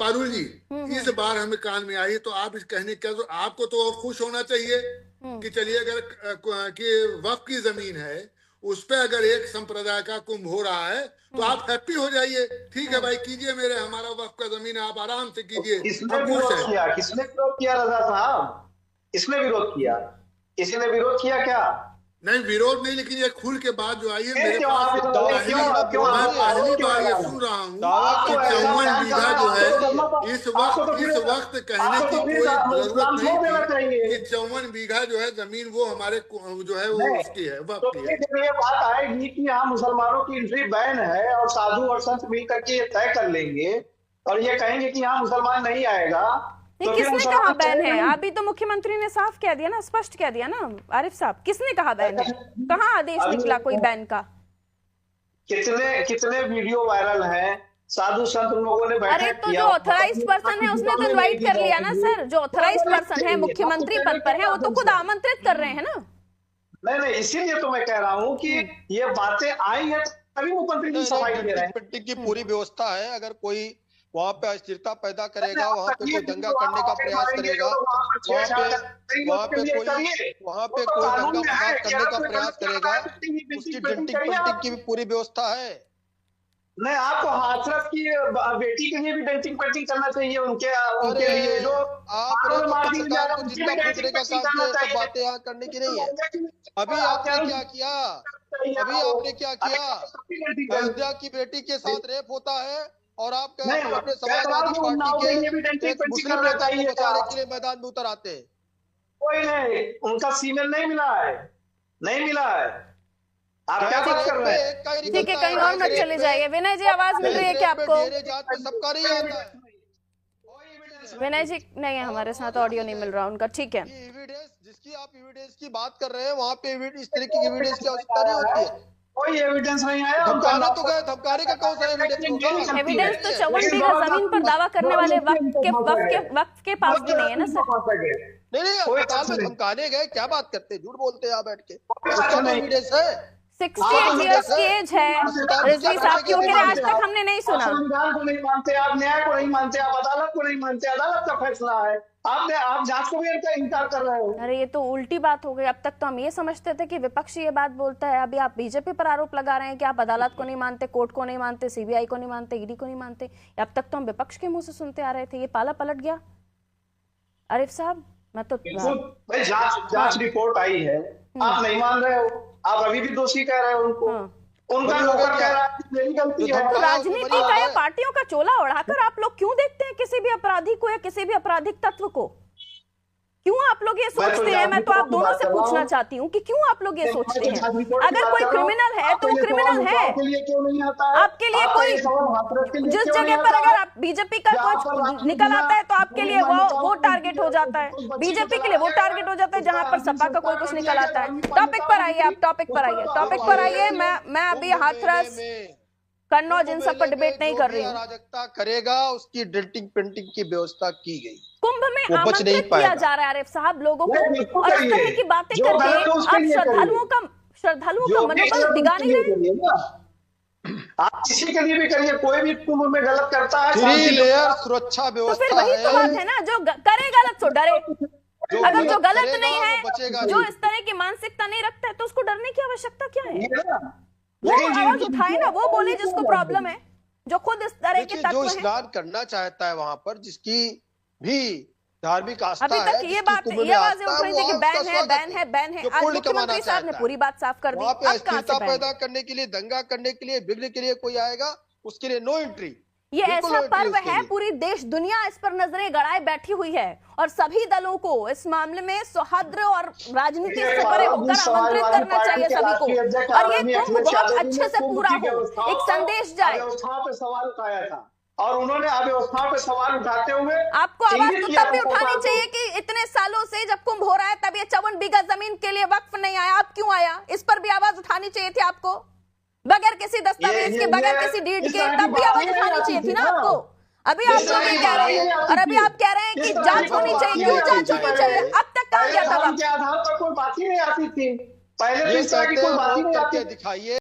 पारुल जी, इस बार हमें कान में आई तो आप इस कहने क्या, तो आपको तो खुश होना चाहिए कि चलिए अगर कि वक्फ की जमीन है उस पे अगर एक संप्रदाय का कुंभ हो रहा है तो आप हैप्पी हो जाइए, ठीक है भाई कीजिए, मेरे हमारा वक्फ का जमीन है, आप आराम से कीजिए, किसने हम खुश विरोध हैं। किया? किसने विरोध किया रजा साहब? किसने विरोध किया? किसी ने विरोध किया क्या? नहीं विरोध नहीं, लेकिन ये खुल के बात जो आई है मेरे क्यों पास, आप मैं पहली बार ये सुन रहा हूँ कि 54 बीघा जो है इस वक्त कहने की कोई जरूरत नहीं थी कि 54 बीघा जो है जमीन वो हमारे जो है वो उसकी है, वक्त की है। जब ये बात आएगी कि यहाँ मुसलमानों की एंट्री बैन है और साधु और संत मिलकर के ये तय कर लेंगे और ये कहेंगे कि यहाँ मुसलमान नहीं आएगा, तो किसने कहा बैन है? अभी तो मुख्यमंत्री ने साफ कह दिया ना, स्पष्ट कह दिया ना आरिफ साहब, किसने कहा बैन है? कहाँ आदेश निकला कोई बैन का? कितने वीडियो वायरल हैं, साधु संत लोगों ने बैठक किया। अरे तो जो ऑथराइज्ड पर्सन है उसने तो इनवाइट कर लिया ना सर, जो ऑथराइज्ड पर्सन है मुख्यमंत्री पद पर है वो तो खुद आमंत्रित कर रहे हैं ना। नहीं इसीलिए तो मैं कह रहा हूँ कि ये बातें आई है तभी मुख्यमंत्री जी सफाई दे रहे हैं। की पूरी व्यवस्था है, अगर कोई वहाँ पे अस्थिरता पैदा करेगा, वहाँ पे कोई दंगा करने का प्रयास करेगा, वहाँ पे कोई दंगा फसाद करने का प्रयास करेगा, उसकी डेंटिंग पेंटिंग की भी पूरी व्यवस्था है। नहीं, आपको हाथरस की बेटी के लिए भी डेंटिंग पेंटिंग करना चाहिए, उनके लिए जो बातें यहाँ करने की नहीं है। अभी आपने क्या किया? अयोध्या की बेटी के साथ रेप होता है और आप अपने समाजवादी पार्टी के एक मुस्लिम नेता को बचाने के लिए मैदान में उतर आते हैं। कोई नहीं, उनका सीमेंट नहीं मिला है, नहीं मिला है। आप क्या बात कर रहे हैं? ठीक है, कहीं और मत चले जाइए। विनय जी आवाज मिल रही है क्या आपको? सबका नहीं आता है। विनय जी नहीं है हमारे साथ, ऑडियो नहीं मिल रहा उनका। ठीक है, जिसकी आप एविडेंस की बात कर रहे हैं वहाँ पे इस तरह की एविडेंस की आवश्यकता नहीं होती है। कोई एविडेंस नहीं आया। धमकाना तो गए, धमकाने का कौन सा एविडेंस होगा? एविडेंस तो 54 बीघा जमीन पर दावा करने वाले वक्त के पास भी नहीं है ना सर। नहीं अस्पताल में धमकाने गए, क्या बात करते हैं, झूठ बोलते हैं आप बैठ के। उसका तो एविडेंस है। 68 इयर्स की एज है रिजवी साहब की, आज तक हमने नहीं सुना। संविधान को नहीं मानते आप, न्याय को नहीं मानते आप, अदालत को नहीं मानते, अदालत का फैसला है, आप जांच को भी इनकार कर रहे हो। अरे ये तो उल्टी बात हो गई। अब तक तो हम ये समझते थे कि विपक्ष ये बात बोलता है, अभी आप बीजेपी पर आरोप लगा रहे हैं कि आप अदालत को नहीं मानते, कोर्ट को नहीं मानते, सीबीआई को नहीं मानते, ईडी को नहीं मानते। अब तक तो हम विपक्ष के मुंह से सुनते आ रहे थे, ये पाला पलट गया आरिफ साहब। मैं तो जांच रिपोर्ट आई है, आप नहीं मान रहे हो, आप अभी भी दोषी कह रहे हो उनको। उनका नौकर कह रहा है कि मेरी गलती है। तो राजनीति का या पार्टियों का चोला ओढ़ाकर आप लोग क्यों देखते हैं किसी भी अपराधी को या किसी भी आपराधिक तत्व को? क्यों आप लोग ये सोचते हैं? मैं तो आप दोनों से पूछना चाहती हूँ कि क्यों आप लोग ये सोचते हैं? अगर कोई क्रिमिनल है तो वो क्रिमिनल है। आपके लिए कोई जिस जगह पर अगर आप बीजेपी का कुछ निकल आता है तो आपके लिए वो टारगेट हो जाता है, बीजेपी के लिए वो टारगेट हो जाता है जहां पर सपा का कोई कुछ निकल आता है। टॉपिक पर आइए, आप टॉपिक पर आइए। मैं अभी हाथरस कन्नौज इन सब पर डिबेट नहीं कर रही हूँ। अराजकता करेगा उसकी डेंटिंग पेंटिंग की व्यवस्था की गई। कुंभ में आमंत्रित किया जा रहा है आरिफ साहब लोगों को, और इस तरह की बातें करके आप श्रद्धालुओं का मनोबल दिगा नहीं रहे। आप किसी के लिए भी करिए, कोई भी कुंभ में गलत करता है, 3 लेयर सुरक्षा व्यवस्था। तो फिर वही तो बात है ना, जो करे गलत तो डरे। अगर जो गलत नहीं है, जो इस तरह की मानसिकता नहीं रखता है, तो उसको डरने की आवश्यकता क्या है? वो आवाज उठाए ना, वो बोले जिसको प्रॉब्लम है, जो खुद इस तरह के तत्व जो स्नान करना चाहता है वहां पर, जिसकी भी धार्मिक आस्था है। अभी तक ये आवाजें उठ रही थी कि बैन है। आज मुख्यमंत्री साहब ने पूरी बात साफ कर दी। वहां पे अस्थिरता पैदा करने के लिए, दंगा करने के लिए, विघ्न के लिए कोई आएगा, उसके लिए नो एंट्री। ये ऐसा पर्व है, पूरी देश दुनिया इस पर नजरें गड़ाए बैठी हुई है, और सभी दलों को इस मामले में सौहार्द और राजनीति से परे होकर आमंत्रित करना चाहिए सभी को, और ये कुंभ बहुत अच्छे से पूरा हो, एक संदेश जाए। पे सवाल उठाया था और उन्होंने अव्यवस्था पे सवाल उठाते हुए आपको आवाज तो तब भी उठानी चाहिए कि इतने सालों से जब कुंभ हो रहा है तब ये 54 बीघा जमीन के लिए वक्फ नहीं आया, अब क्यों आया? इस पर भी आवाज उठानी चाहिए थी आपको, बगैर किसी दस्तावेज के, बगैर किसी डीड के, तब भी आवाज उठानी चाहिए थी ना आपको। अभी आप लोग ये कह रहे हैं, और अभी आप कह रहे हैं कि जांच होनी चाहिए। क्यों जांच होनी चाहिए? अब तक कहाँ गया था? आधार पर कोई बात ही नहीं आती थी, पहले तो इस तरह की कोई बात ही नहीं आती। दिखाइए।